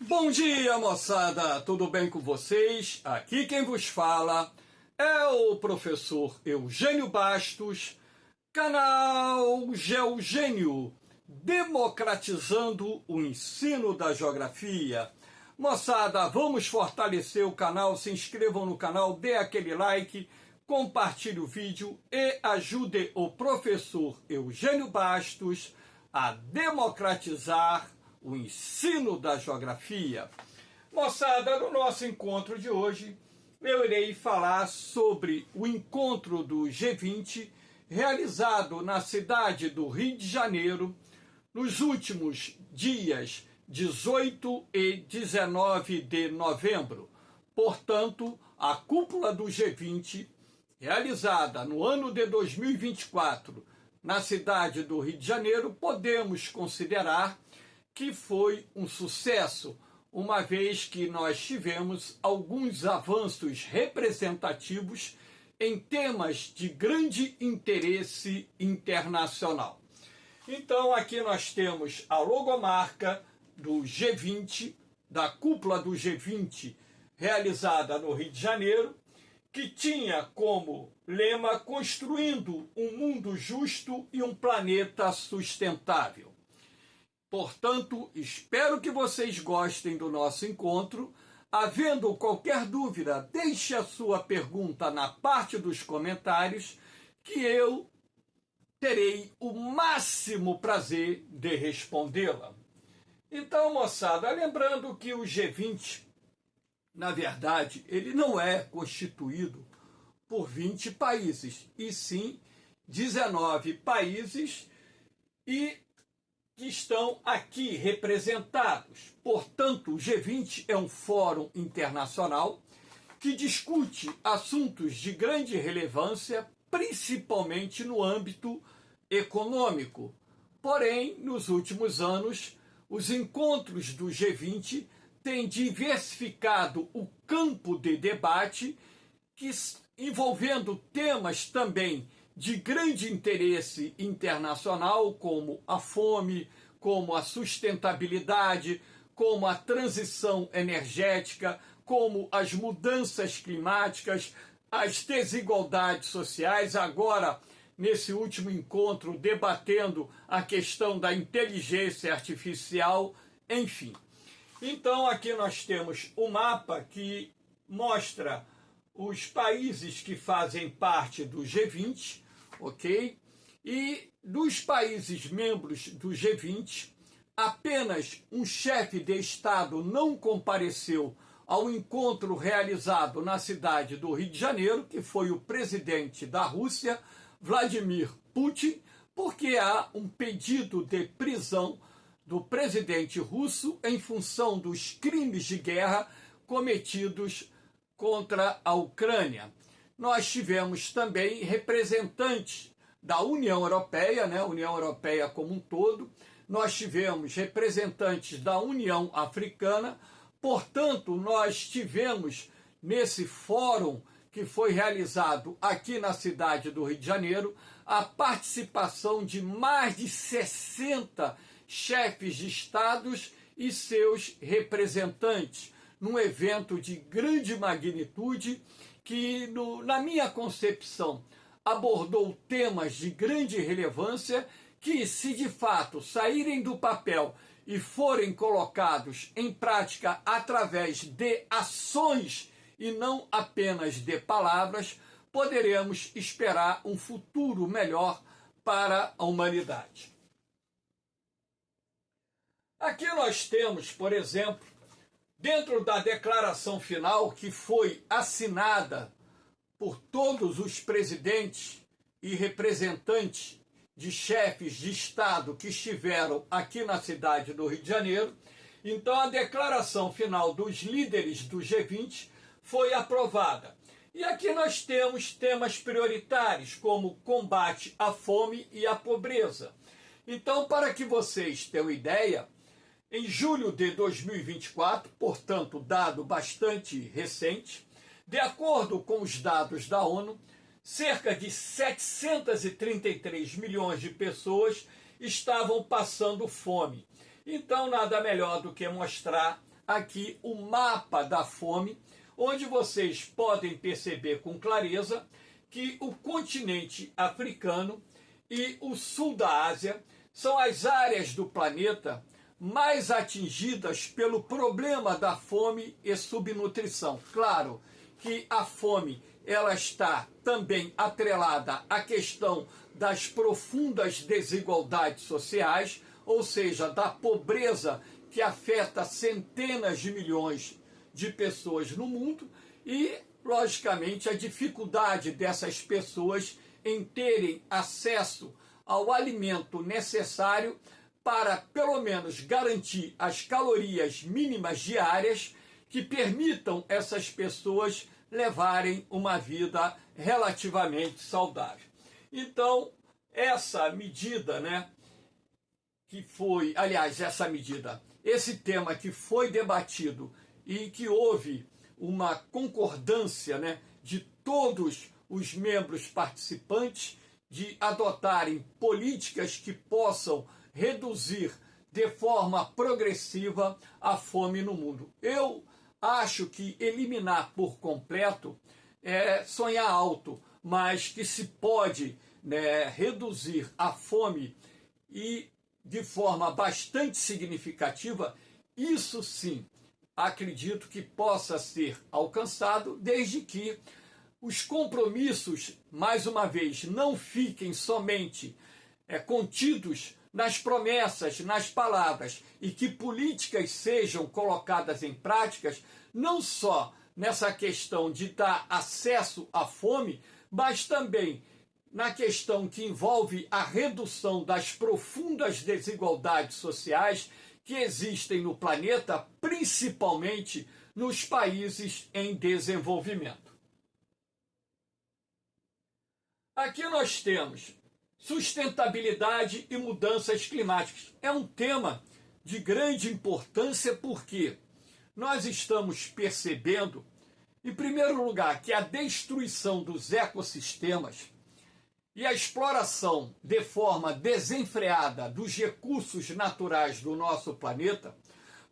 Bom dia, moçada! Tudo bem com vocês? Aqui quem vos fala é o professor Eugênio Bastos, canal Geogênio, democratizando o ensino da geografia. Moçada, vamos fortalecer o canal, se inscrevam no canal, dê aquele like, compartilhe o vídeo e ajude o professor Eugênio Bastos a democratizar o ensino da geografia. Moçada, no nosso encontro de hoje, eu irei falar sobre o encontro do G20 realizado na cidade do Rio de Janeiro nos últimos dias 18 e 19 de novembro. Portanto, a cúpula do G20, realizada no ano de 2024 na cidade do Rio de Janeiro, podemos considerar que foi um sucesso, uma vez que nós tivemos alguns avanços representativos em temas de grande interesse internacional. Então, aqui nós temos a logomarca do G20, da cúpula do G20, realizada no Rio de Janeiro, que tinha como lema Construindo um Mundo Justo e um Planeta Sustentável. Portanto, espero que vocês gostem do nosso encontro. Havendo qualquer dúvida, deixe a sua pergunta na parte dos comentários, que eu terei o máximo prazer de respondê-la. Então, moçada, lembrando que o G20, na verdade, ele não é constituído por 20 países, e sim 19 países que estão aqui representados. Portanto, o G20 é um fórum internacional que discute assuntos de grande relevância, principalmente no âmbito econômico. Porém, nos últimos anos, os encontros do G20 têm diversificado o campo de debate, envolvendo temas também de grande interesse internacional, como a fome, como a sustentabilidade, como a transição energética, como as mudanças climáticas, as desigualdades sociais. Agora, nesse último encontro, debatendo a questão da inteligência artificial, enfim. Então, aqui nós temos o mapa que mostra os países que fazem parte do G20, ok? E dos países membros do G20, apenas um chefe de Estado não compareceu ao encontro realizado na cidade do Rio de Janeiro, que foi o presidente da Rússia, Vladimir Putin, porque há um pedido de prisão do presidente russo em função dos crimes de guerra cometidos contra a Ucrânia. Nós tivemos também representantes da União Europeia, né, União Europeia como um todo, nós tivemos representantes da União Africana. Portanto, nós tivemos nesse fórum que foi realizado aqui na cidade do Rio de Janeiro, a participação de mais de 60 chefes de estados e seus representantes, num evento de grande magnitude que, na minha concepção, abordou temas de grande relevância que, se de fato saírem do papel e forem colocados em prática através de ações e não apenas de palavras, poderemos esperar um futuro melhor para a humanidade. Aqui nós temos, por exemplo, dentro da declaração final que foi assinada por todos os presidentes e representantes de chefes de Estado que estiveram aqui na cidade do Rio de Janeiro, então a declaração final dos líderes do G20 foi aprovada. E aqui nós temos temas prioritários, como combate à fome e à pobreza. Então, para que vocês tenham ideia, em julho de 2024, portanto, dado bastante recente, de acordo com os dados da ONU, cerca de 733 milhões de pessoas estavam passando fome. Então, nada melhor do que mostrar aqui o mapa da fome, onde vocês podem perceber com clareza que o continente africano e o sul da Ásia são as áreas do planeta mais atingidas pelo problema da fome e subnutrição. Claro que a fome ela está também atrelada à questão das profundas desigualdades sociais, ou seja, da pobreza que afeta centenas de milhões de pessoas no mundo e, logicamente, a dificuldade dessas pessoas em terem acesso ao alimento necessário para, pelo menos, garantir as calorias mínimas diárias que permitam essas pessoas levarem uma vida relativamente saudável. Então, essa medida, que foi, aliás, esse tema que foi debatido e que houve uma concordância, de todos os membros participantes de adotarem políticas que possam reduzir de forma progressiva a fome no mundo. Eu acho que eliminar por completo é sonhar alto, mas que se pode reduzir a fome e de forma bastante significativa, isso sim, acredito que possa ser alcançado, desde que os compromissos, mais uma vez, não fiquem somente contidos nas promessas, nas palavras, e que políticas sejam colocadas em práticas, não só nessa questão de dar acesso à fome, mas também na questão que envolve a redução das profundas desigualdades sociais que existem no planeta, principalmente nos países em desenvolvimento. Aqui nós temos sustentabilidade e mudanças climáticas. É um tema de grande importância porque nós estamos percebendo, em primeiro lugar, que a destruição dos ecossistemas e a exploração de forma desenfreada dos recursos naturais do nosso planeta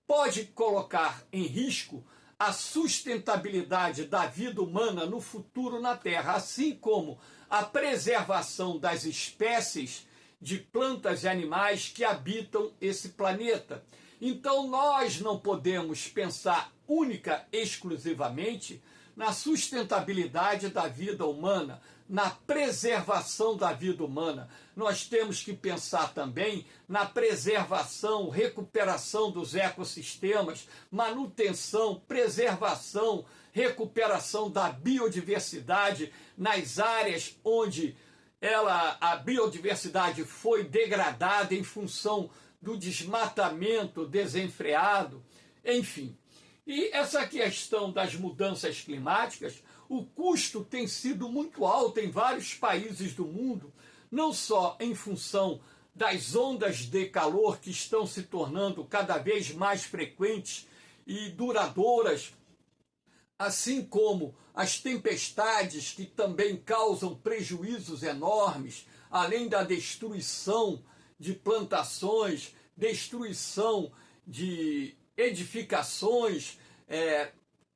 pode colocar em risco a sustentabilidade da vida humana no futuro na Terra, assim como a preservação das espécies de plantas e animais que habitam esse planeta. Então nós não podemos pensar única e exclusivamente na sustentabilidade da vida humana, na preservação da vida humana. Nós temos que pensar também na preservação, recuperação dos ecossistemas, manutenção, preservação, recuperação da biodiversidade nas áreas onde a biodiversidade foi degradada em função do desmatamento desenfreado, enfim. E essa questão das mudanças climáticas, o custo tem sido muito alto em vários países do mundo, não só em função das ondas de calor que estão se tornando cada vez mais frequentes e duradouras, assim como as tempestades que também causam prejuízos enormes, além da destruição de plantações, destruição de edificações,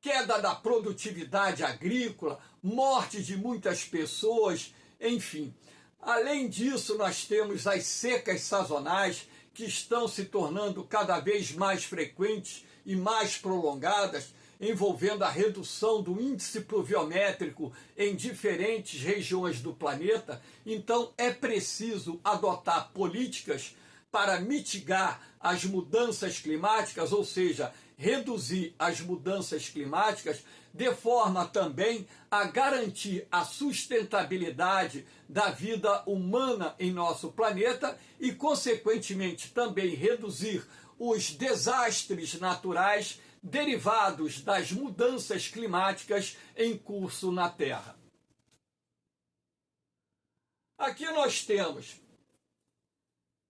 queda da produtividade agrícola, morte de muitas pessoas, enfim. Além disso, nós temos as secas sazonais que estão se tornando cada vez mais frequentes e mais prolongadas, envolvendo a redução do índice pluviométrico em diferentes regiões do planeta. Então, é preciso adotar políticas para mitigar as mudanças climáticas, ou seja, reduzir as mudanças climáticas, de forma também a garantir a sustentabilidade da vida humana em nosso planeta e, consequentemente, também reduzir os desastres naturais derivados das mudanças climáticas em curso na Terra. Aqui nós temos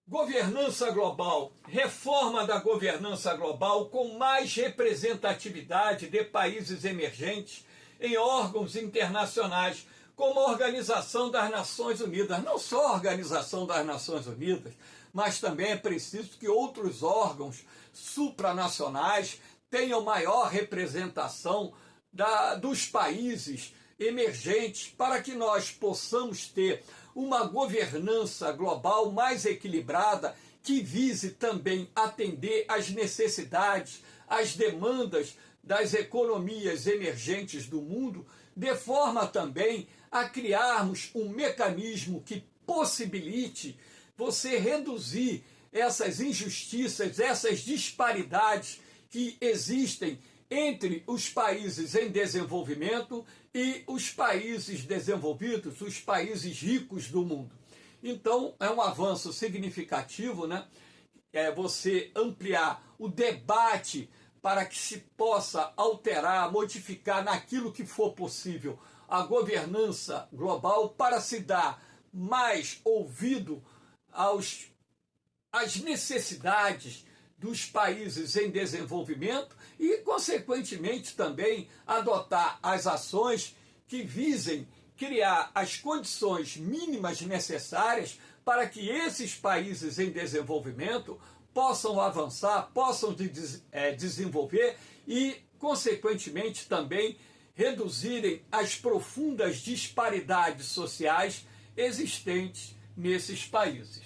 governança global, reforma da governança global com mais representatividade de países emergentes em órgãos internacionais, como a Organização das Nações Unidas. Não só a Organização das Nações Unidas, mas também é preciso que outros órgãos supranacionais tenham maior representação dos países emergentes, para que nós possamos ter uma governança global mais equilibrada, que vise também atender às necessidades, às demandas das economias emergentes do mundo, de forma também a criarmos um mecanismo que possibilite você reduzir essas injustiças, essas disparidades que existem entre os países em desenvolvimento e os países desenvolvidos, os países ricos do mundo. Então, é um avanço significativo, né? Você ampliar o debate para que se possa alterar, modificar naquilo que for possível a governança global, para se dar mais ouvido às necessidades dos países em desenvolvimento e, consequentemente, também adotar as ações que visem criar as condições mínimas necessárias para que esses países em desenvolvimento possam avançar, possam desenvolver e, consequentemente, também reduzirem as profundas disparidades sociais existentes nesses países.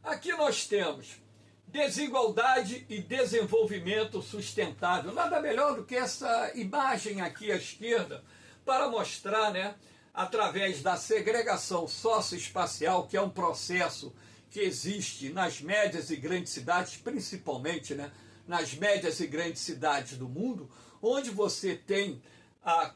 Aqui nós temos desigualdade e desenvolvimento sustentável. Nada melhor do que essa imagem aqui à esquerda para mostrar, né, através da segregação socioespacial, que é um processo que existe nas médias e grandes cidades, principalmente, né, nas médias e grandes cidades do mundo, onde você tem a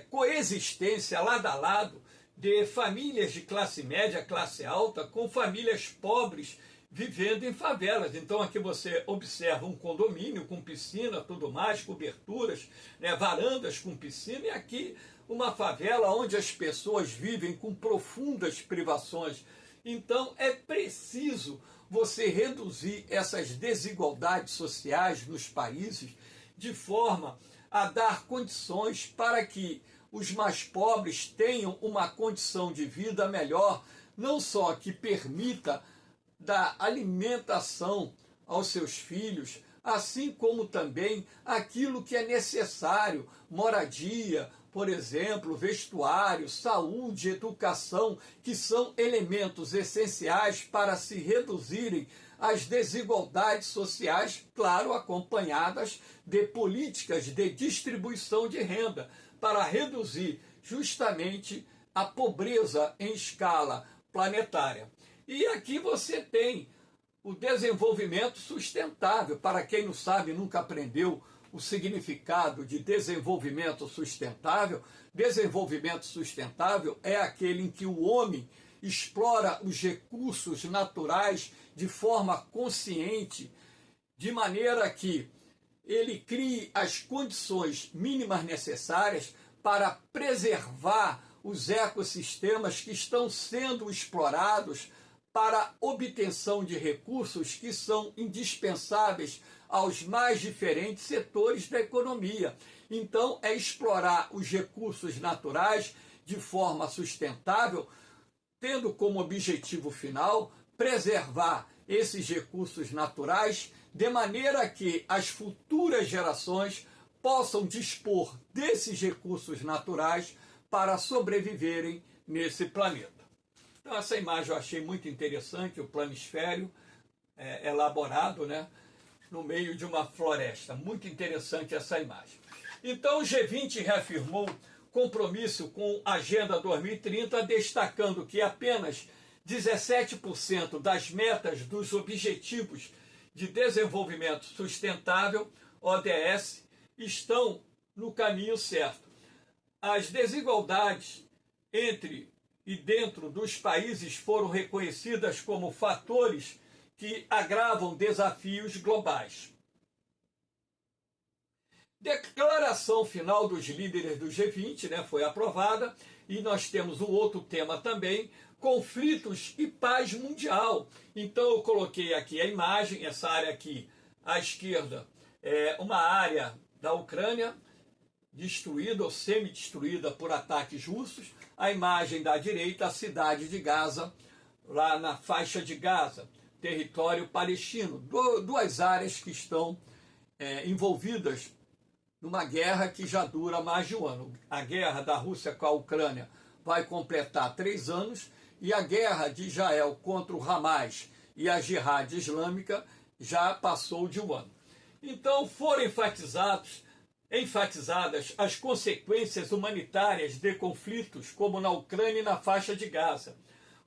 coexistência lado a lado de famílias de classe média, classe alta, com famílias pobres vivendo em favelas. Então aqui você observa um condomínio com piscina, tudo mais, coberturas, né, varandas com piscina, e aqui uma favela onde as pessoas vivem com profundas privações. Então é preciso você reduzir essas desigualdades sociais nos países de forma a dar condições para que os mais pobres tenham uma condição de vida melhor, não só que permita dar alimentação aos seus filhos, assim como também aquilo que é necessário, moradia, por exemplo, vestuário, saúde, educação, que são elementos essenciais para se reduzirem as desigualdades sociais, claro, acompanhadas de políticas de distribuição de renda, para reduzir justamente a pobreza em escala planetária. E aqui você tem o desenvolvimento sustentável. Para quem não sabe, nunca aprendeu o significado de desenvolvimento sustentável é aquele em que o homem explora os recursos naturais de forma consciente, de maneira que ele crie as condições mínimas necessárias para preservar os ecossistemas que estão sendo explorados para obtenção de recursos que são indispensáveis aos mais diferentes setores da economia. Então, é explorar os recursos naturais de forma sustentável, tendo como objetivo final preservar esses recursos naturais de maneira que as futuras gerações possam dispor desses recursos naturais para sobreviverem nesse planeta. Então essa imagem eu achei muito interessante, o planisfério elaborado, né, no meio de uma floresta. Muito interessante essa imagem. Então o G20 reafirmou compromisso com a Agenda 2030, destacando que apenas 17% das metas dos Objetivos de Desenvolvimento Sustentável, ODS, estão no caminho certo. As desigualdades entre e dentro dos países foram reconhecidas como fatores que agravam desafios globais. Declaração final dos líderes do G20, né, foi aprovada, e nós temos um outro tema também, conflitos e paz mundial. Então eu coloquei aqui a imagem, essa área aqui à esquerda é uma área da Ucrânia destruída ou semi-destruída por ataques russos, a imagem da direita, a cidade de Gaza, lá na faixa de Gaza. território palestino, duas áreas que estão envolvidas numa guerra que já dura mais de um ano. A guerra da Rússia com a Ucrânia vai completar 3 anos e a guerra de Israel contra o Hamas e a Jihad Islâmica já passou de um ano. Então foram enfatizadas as consequências humanitárias de conflitos como na Ucrânia e na faixa de Gaza.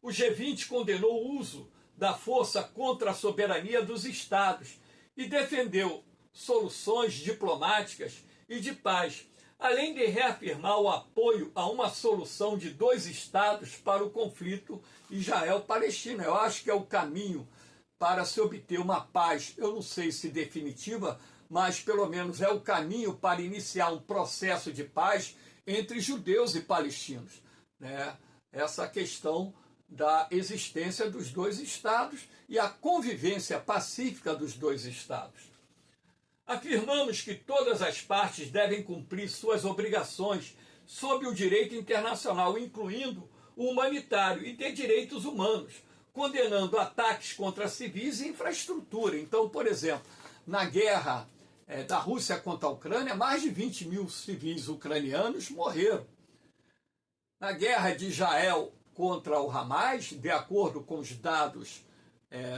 O G20 condenou o uso da força contra a soberania dos Estados e defendeu soluções diplomáticas e de paz, além de reafirmar o apoio a uma solução de 2 estados para o conflito Israel-Palestina. Eu acho que é o caminho para se obter uma paz, eu não sei se definitiva, mas pelo menos é o caminho para iniciar um processo de paz entre judeus e palestinos, né? Essa questão da existência dos 2 estados e a convivência pacífica dos 2 estados. Afirmamos que todas as partes devem cumprir suas obrigações sob o direito internacional, incluindo o humanitário e de direitos humanos, condenando ataques contra civis e infraestrutura. Então, por exemplo, na guerra da Rússia contra a Ucrânia, mais de 20 mil civis ucranianos morreram. Na guerra de Israel contra o Hamas, de acordo com os dados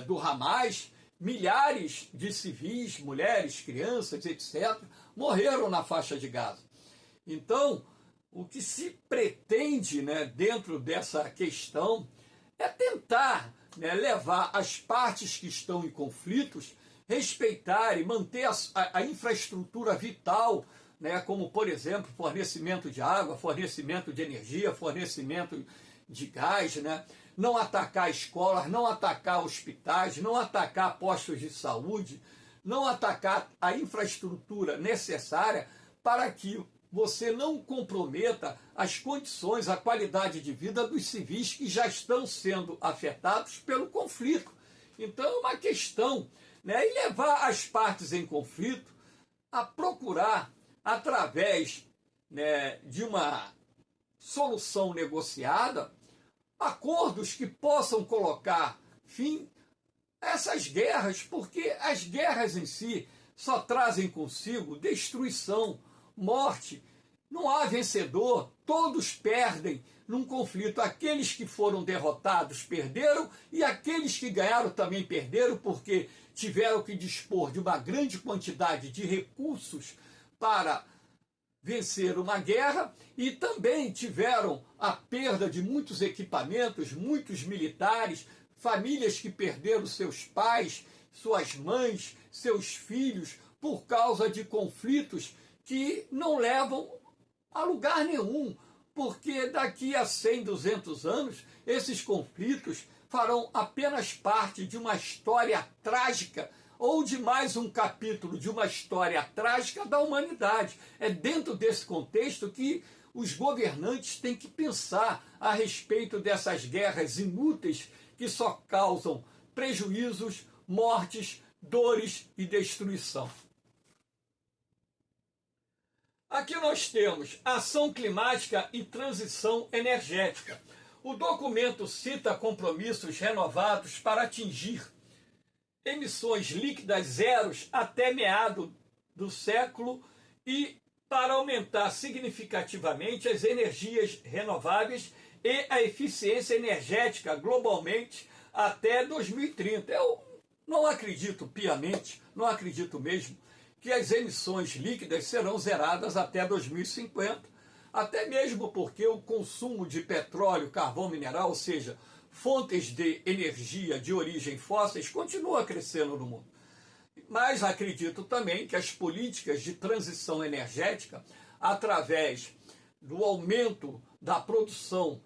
do Hamas, milhares de civis, mulheres, crianças, etc., morreram na faixa de Gaza. Então, o que se pretende, né, dentro dessa questão é tentar, né, levar as partes que estão em conflitos, respeitar e manter a infraestrutura vital, né, como, por exemplo, fornecimento de água, fornecimento de energia, fornecimento de gás, né? Não atacar escolas, não atacar hospitais, não atacar postos de saúde, não atacar a infraestrutura necessária para que você não comprometa as condições, a qualidade de vida dos civis que já estão sendo afetados pelo conflito. Então é uma questão, né, e levar as partes em conflito a procurar, através, né, de uma solução negociada, acordos que possam colocar fim a essas guerras, porque as guerras em si só trazem consigo destruição, morte. Não há vencedor, todos perdem num conflito. Aqueles que foram derrotados perderam e aqueles que ganharam também perderam, porque tiveram que dispor de uma grande quantidade de recursos para vencer uma guerra e também tiveram a perda de muitos equipamentos, muitos militares, famílias que perderam seus pais, suas mães, seus filhos, por causa de conflitos que não levam a lugar nenhum, porque daqui a 100, 200 anos, esses conflitos farão apenas parte de uma história trágica ou de mais um capítulo de uma história trágica da humanidade. É dentro desse contexto que os governantes têm que pensar a respeito dessas guerras inúteis que só causam prejuízos, mortes, dores e destruição. Aqui nós temos ação climática e transição energética. O documento cita compromissos renovados para atingir emissões líquidas zeros até meado do século e para aumentar significativamente as energias renováveis e a eficiência energética globalmente até 2030. Eu não acredito piamente, não acredito mesmo, que as emissões líquidas serão zeradas até 2050, até mesmo porque o consumo de petróleo, carvão mineral, ou seja, fontes de energia de origem fósseis, continua crescendo no mundo. Mas acredito também que as políticas de transição energética, através do aumento da produção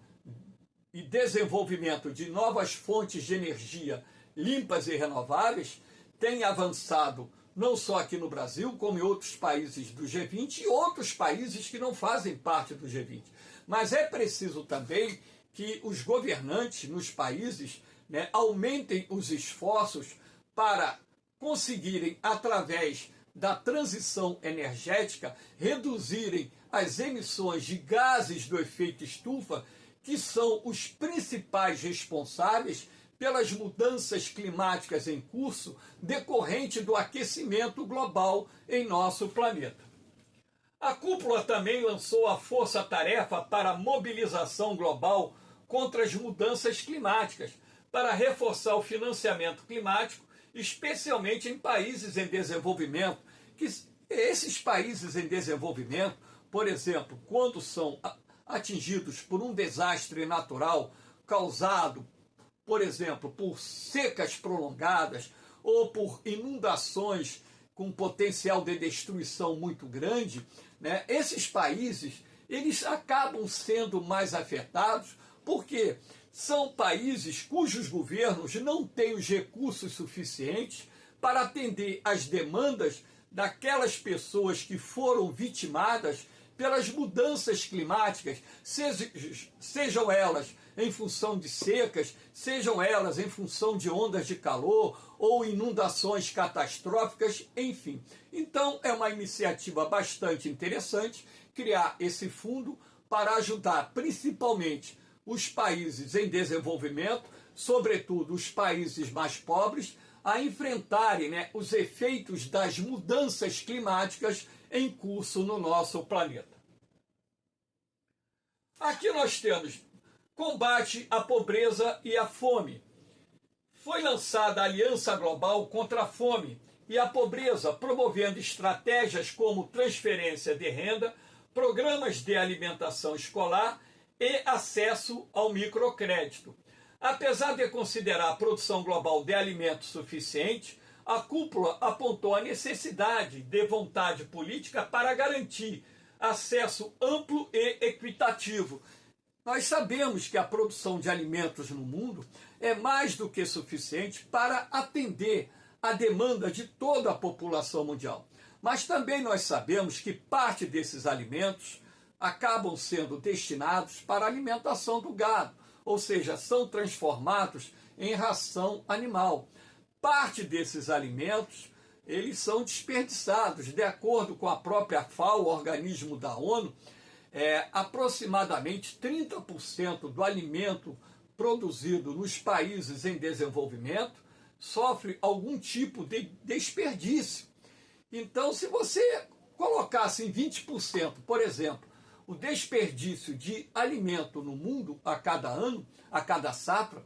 e desenvolvimento de novas fontes de energia limpas e renováveis, têm avançado não só aqui no Brasil, como em outros países do G20 e outros países que não fazem parte do G20. Mas é preciso também que os governantes nos países, né, aumentem os esforços para conseguirem, através da transição energética, reduzirem as emissões de gases do efeito estufa, que são os principais responsáveis pelas mudanças climáticas em curso decorrente do aquecimento global em nosso planeta. A cúpula também lançou a força-tarefa para a mobilização global contra as mudanças climáticas, para reforçar o financiamento climático, especialmente em países em desenvolvimento, que esses países em desenvolvimento, por exemplo, quando são atingidos por um desastre natural causado, por exemplo, por secas prolongadas ou por inundações com potencial de destruição muito grande, né, esses países eles acabam sendo mais afetados porque são países cujos governos não têm os recursos suficientes para atender às demandas daquelas pessoas que foram vitimadas pelas mudanças climáticas, sejam elas em função de secas, sejam elas em função de ondas de calor ou inundações catastróficas, enfim. Então, é uma iniciativa bastante interessante criar esse fundo para ajudar principalmente os países em desenvolvimento, sobretudo os países mais pobres, a enfrentarem, né, os efeitos das mudanças climáticas em curso no nosso planeta. Aqui nós temos combate à pobreza e à fome. Foi lançada a Aliança Global contra a Fome e a Pobreza, promovendo estratégias como transferência de renda, programas de alimentação escolar e acesso ao microcrédito. Apesar de considerar a produção global de alimentos suficiente, a cúpula apontou a necessidade de vontade política para garantir acesso amplo e equitativo. Nós sabemos que a produção de alimentos no mundo é mais do que suficiente para atender a demanda de toda a população mundial. Mas também nós sabemos que parte desses alimentos acabam sendo destinados para a alimentação do gado, ou seja, são transformados em ração animal. Parte desses alimentos, eles são desperdiçados. De acordo com a própria FAO, o organismo da ONU, aproximadamente 30% do alimento produzido nos países em desenvolvimento sofre algum tipo de desperdício. Então, se você colocasse em 20%, por exemplo, o desperdício de alimento no mundo a cada ano, a cada safra,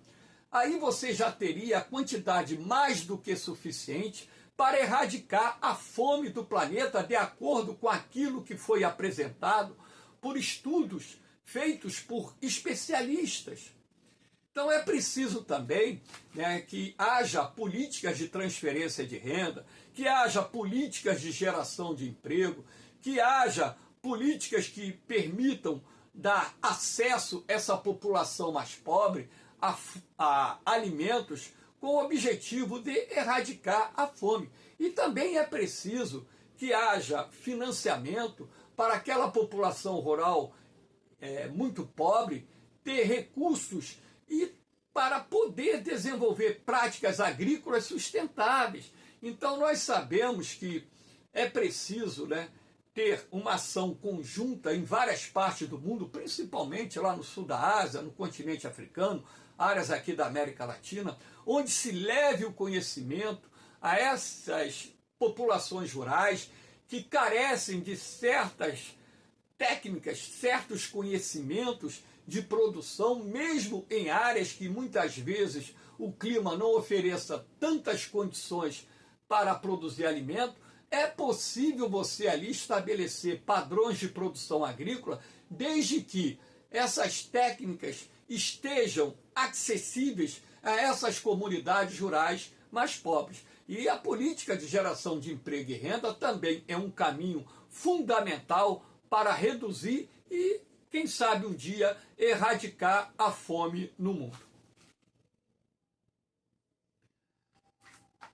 aí você já teria a quantidade mais do que suficiente para erradicar a fome do planeta, de acordo com aquilo que foi apresentado por estudos feitos por especialistas. Então é preciso também, né, que haja políticas de transferência de renda, que haja políticas de geração de emprego, que haja políticas que permitam dar acesso a essa população mais pobre a alimentos com o objetivo de erradicar a fome. E também é preciso que haja financiamento para aquela população rural muito pobre ter recursos e para poder desenvolver práticas agrícolas sustentáveis. Então nós sabemos que é preciso, né, ter uma ação conjunta em várias partes do mundo, principalmente lá no sul da Ásia, no continente africano, áreas aqui da América Latina, onde se leve o conhecimento a essas populações rurais que carecem de certas técnicas, certos conhecimentos de produção, mesmo em áreas que muitas vezes o clima não ofereça tantas condições para produzir alimento. É possível você ali estabelecer padrões de produção agrícola, desde que essas técnicas estejam acessíveis a essas comunidades rurais mais pobres. E a política de geração de emprego e renda também é um caminho fundamental para reduzir e, quem sabe, um dia erradicar a fome no mundo.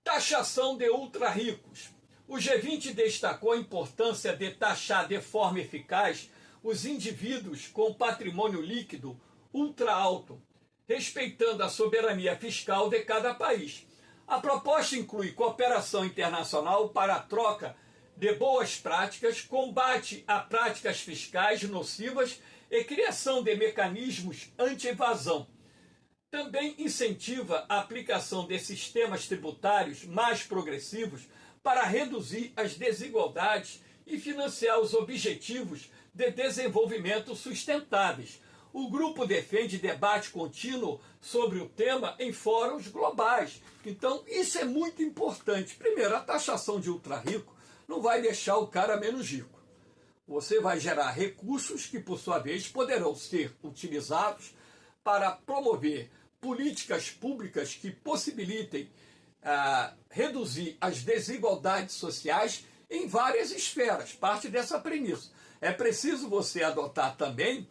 Taxação de ultra-ricos. O G20 destacou a importância de taxar de forma eficaz os indivíduos com patrimônio líquido ultra alto, respeitando a soberania fiscal de cada país. A proposta inclui cooperação internacional para a troca de boas práticas, combate a práticas fiscais nocivas e criação de mecanismos anti-evasão. Também incentiva a aplicação de sistemas tributários mais progressivos para reduzir as desigualdades e financiar os objetivos de desenvolvimento sustentáveis. O grupo defende debate contínuo sobre o tema em fóruns globais. Então, isso é muito importante. Primeiro, a taxação de ultra-rico não vai deixar o cara menos rico. Você vai gerar recursos que, por sua vez, poderão ser utilizados para promover políticas públicas que possibilitem reduzir as desigualdades sociais em várias esferas. Parte dessa premissa. É preciso você adotar também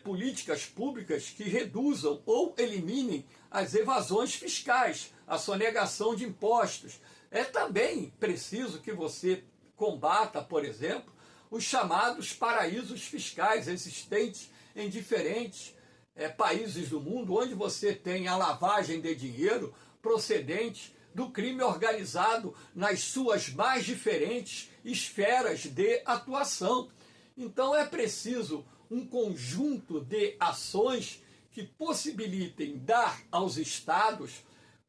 políticas públicas que reduzam ou eliminem as evasões fiscais, a sonegação de impostos. É também preciso que você combata, por exemplo, os chamados paraísos fiscais existentes em diferentes países do mundo, onde você tem a lavagem de dinheiro procedente do crime organizado nas suas mais diferentes esferas de atuação. Então é preciso um conjunto de ações que possibilitem dar aos estados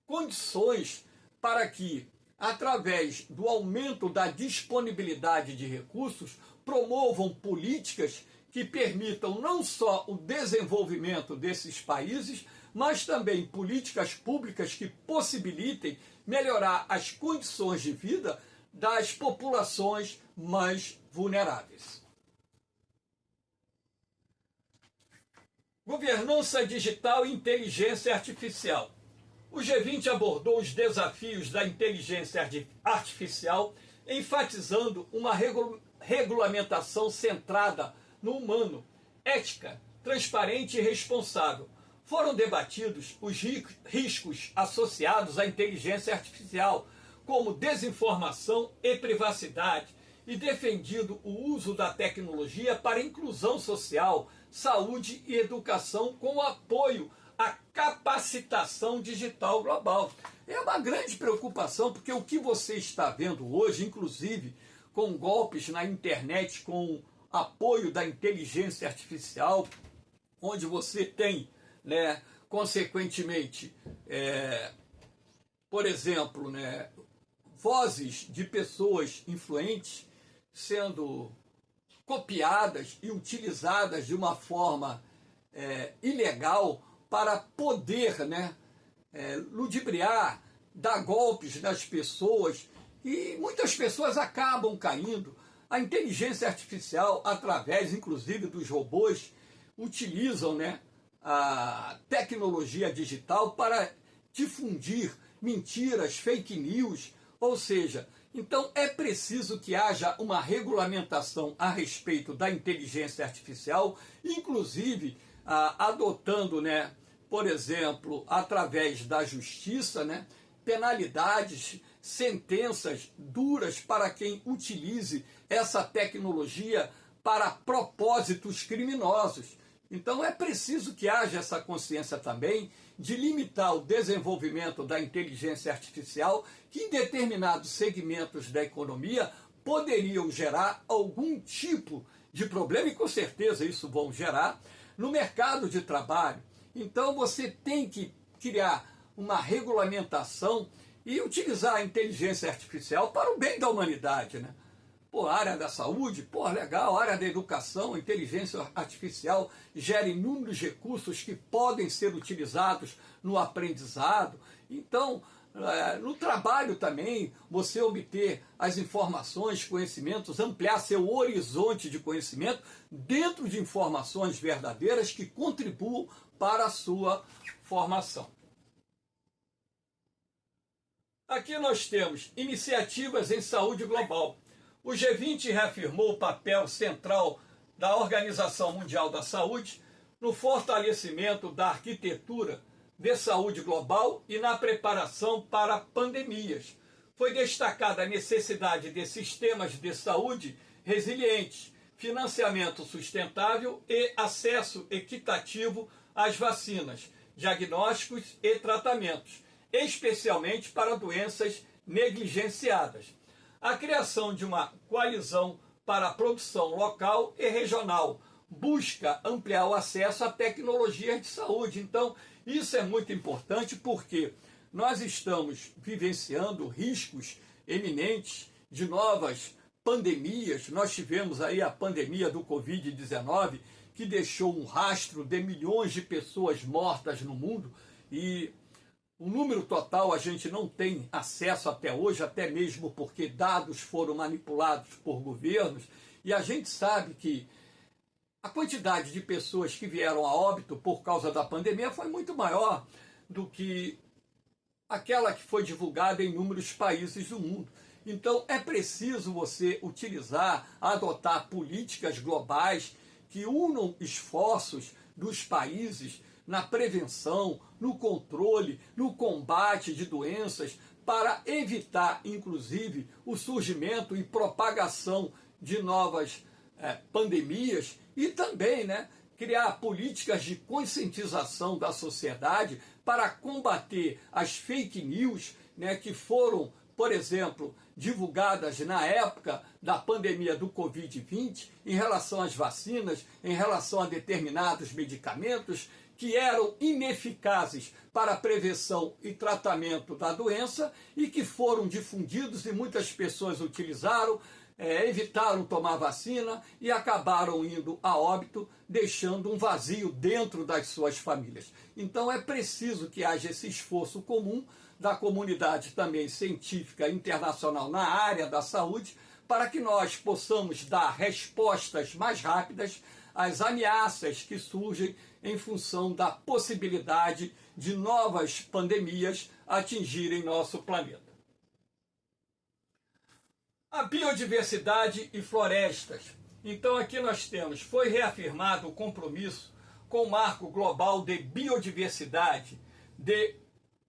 condições para que, através do aumento da disponibilidade de recursos, promovam políticas que permitam não só o desenvolvimento desses países, mas também políticas públicas que possibilitem melhorar as condições de vida das populações mais vulneráveis. Governança digital e inteligência artificial. O G20 abordou os desafios da inteligência artificial, enfatizando uma regulamentação centrada no humano, ética, transparente e responsável. Foram debatidos os riscos associados à inteligência artificial, como desinformação e privacidade, e defendido o uso da tecnologia para inclusão social, saúde e educação, com apoio à capacitação digital global. É uma grande preocupação, porque o que você está vendo hoje, inclusive com golpes na internet, com apoio da inteligência artificial, onde você tem, consequentemente, por exemplo, vozes de pessoas influentes sendo copiadas e utilizadas de uma forma ilegal para poder ludibriar, dar golpes nas pessoas, e muitas pessoas acabam caindo. A inteligência artificial, através inclusive dos robôs, utilizam a tecnologia digital para difundir mentiras, fake news, ou seja, então é preciso que haja uma regulamentação a respeito da inteligência artificial, inclusive adotando, por exemplo, através da justiça, penalidades, sentenças duras para quem utilize essa tecnologia para propósitos criminosos. Então é preciso que haja essa consciência também de limitar o desenvolvimento da inteligência artificial, que em determinados segmentos da economia poderiam gerar algum tipo de problema, e com certeza isso vão gerar no mercado de trabalho. Então você tem que criar uma regulamentação e utilizar a inteligência artificial para o bem da humanidade, a área da saúde, legal, a área da educação, a inteligência artificial gera inúmeros recursos que podem ser utilizados no aprendizado. Então, no trabalho também, você obter as informações, conhecimentos, ampliar seu horizonte de conhecimento dentro de informações verdadeiras que contribuam para a sua formação. Aqui nós temos iniciativas em saúde global. O G20 reafirmou o papel central da Organização Mundial da Saúde no fortalecimento da arquitetura de saúde global e na preparação para pandemias. Foi destacada a necessidade de sistemas de saúde resilientes, financiamento sustentável e acesso equitativo às vacinas, diagnósticos e tratamentos, especialmente para doenças negligenciadas. A criação de uma coalizão para a produção local e regional busca ampliar o acesso à tecnologia de saúde. Então, Isso é muito importante porque nós estamos vivenciando riscos eminentes de novas pandemias. Nós tivemos aí a pandemia do Covid-19, que deixou um rastro de milhões de pessoas mortas no mundo, e o número total a gente não tem acesso até hoje, até mesmo porque dados foram manipulados por governos, e a gente sabe que a quantidade de pessoas que vieram a óbito por causa da pandemia foi muito maior do que aquela que foi divulgada em inúmeros países do mundo. Então é preciso você utilizar, adotar políticas globais que unam esforços dos países na prevenção, no controle, no combate de doenças, para evitar, inclusive, o surgimento e propagação de novas pandemias, e também, criar políticas de conscientização da sociedade para combater as fake news, que foram, por exemplo, divulgadas na época da pandemia do Covid-20 em relação às vacinas, em relação a determinados medicamentos que eram ineficazes para a prevenção e tratamento da doença e que foram difundidos e muitas pessoas utilizaram, evitaram tomar vacina e acabaram indo a óbito, deixando um vazio dentro das suas famílias. Então é preciso que haja esse esforço comum da comunidade também científica internacional na área da saúde, para que nós possamos dar respostas mais rápidas às ameaças que surgem em função da possibilidade de novas pandemias atingirem nosso planeta. A biodiversidade e florestas. Então aqui nós temos, foi reafirmado o compromisso com o Marco Global de Biodiversidade de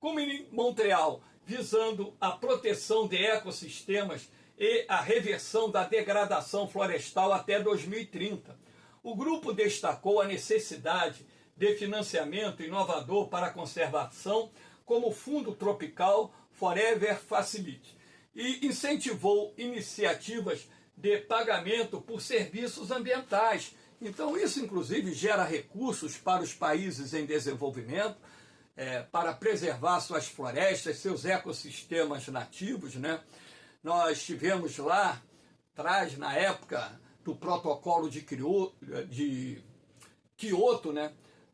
Kunming-Montreal, visando a proteção de ecossistemas e a reversão da degradação florestal até 2030. O grupo destacou a necessidade de financiamento inovador para a conservação, como o Fundo Tropical Forever Facility, e incentivou iniciativas de pagamento por serviços ambientais. Então isso, inclusive, gera recursos para os países em desenvolvimento, para preservar suas florestas, seus ecossistemas nativos, Nós tivemos lá atrás, na época do protocolo de Kyoto,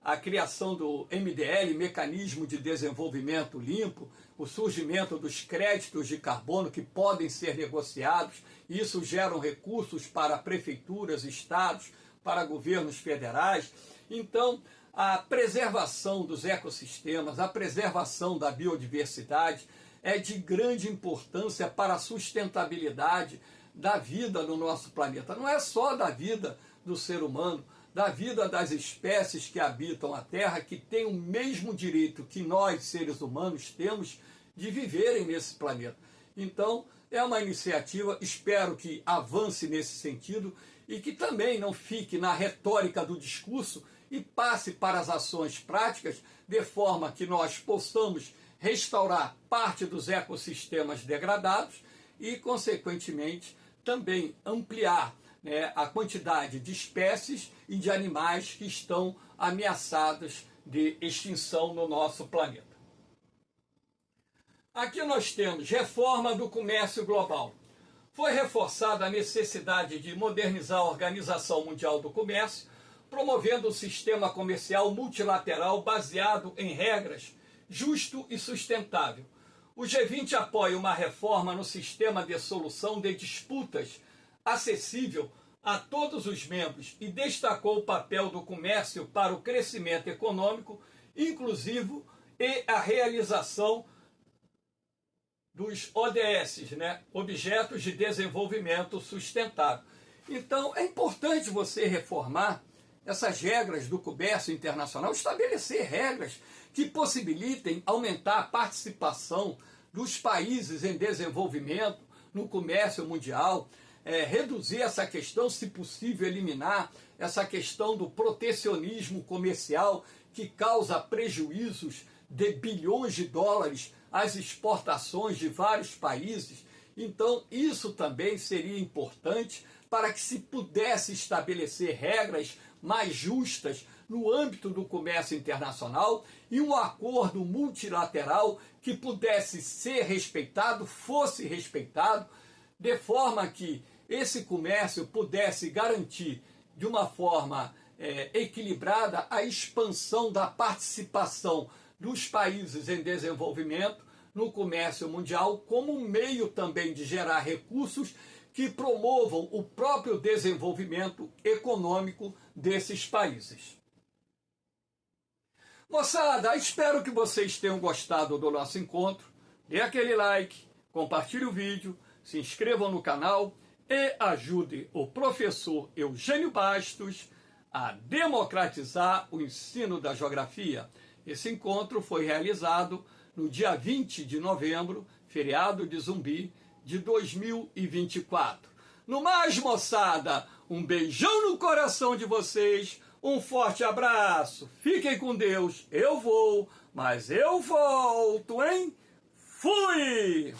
a criação do MDL, Mecanismo de Desenvolvimento Limpo, o surgimento dos créditos de carbono que podem ser negociados. Isso gera recursos para prefeituras, estados, para governos federais. Então, a preservação dos ecossistemas, a preservação da biodiversidade é de grande importância para a sustentabilidade da vida no nosso planeta. Não é só da vida do ser humano, da vida das espécies que habitam a Terra, que têm o mesmo direito que nós, seres humanos, temos de viverem nesse planeta. Então, é uma iniciativa, espero que avance nesse sentido e que também não fique na retórica do discurso e passe para as ações práticas, de forma que nós possamos restaurar parte dos ecossistemas degradados e, consequentemente, também ampliar a quantidade de espécies e de animais que estão ameaçados de extinção no nosso planeta. Aqui nós temos reforma do comércio global. Foi reforçada a necessidade de modernizar a Organização Mundial do Comércio, promovendo um sistema comercial multilateral baseado em regras, justo e sustentável. O G20 apoia uma reforma no sistema de solução de disputas acessível a todos os membros e destacou o papel do comércio para o crescimento econômico inclusivo e a realização dos ODS, Objetos de Desenvolvimento Sustentável. Então, é importante você reformar essas regras do comércio internacional, estabelecer regras que possibilitem aumentar a participação dos países em desenvolvimento no comércio mundial, reduzir essa questão, se possível, eliminar essa questão do protecionismo comercial que causa prejuízos de bilhões de dólares às exportações de vários países. Então, isso também seria importante para que se pudesse estabelecer regras mais justas no âmbito do comércio internacional e um acordo multilateral que pudesse ser respeitado, fosse respeitado, de forma que esse comércio pudesse garantir de uma forma equilibrada a expansão da participação dos países em desenvolvimento no comércio mundial, como um meio também de gerar recursos que promovam o próprio desenvolvimento econômico desses países. Moçada, espero que vocês tenham gostado do nosso encontro. Dê aquele like, compartilhe o vídeo, se inscrevam no canal e ajude o professor Eugênio Bastos a democratizar o ensino da geografia. Esse encontro foi realizado no dia 20 de novembro, feriado de Zumbi, de 2024. No mais, moçada, um beijão no coração de vocês, um forte abraço, fiquem com Deus, eu vou, mas eu volto, hein? Fui!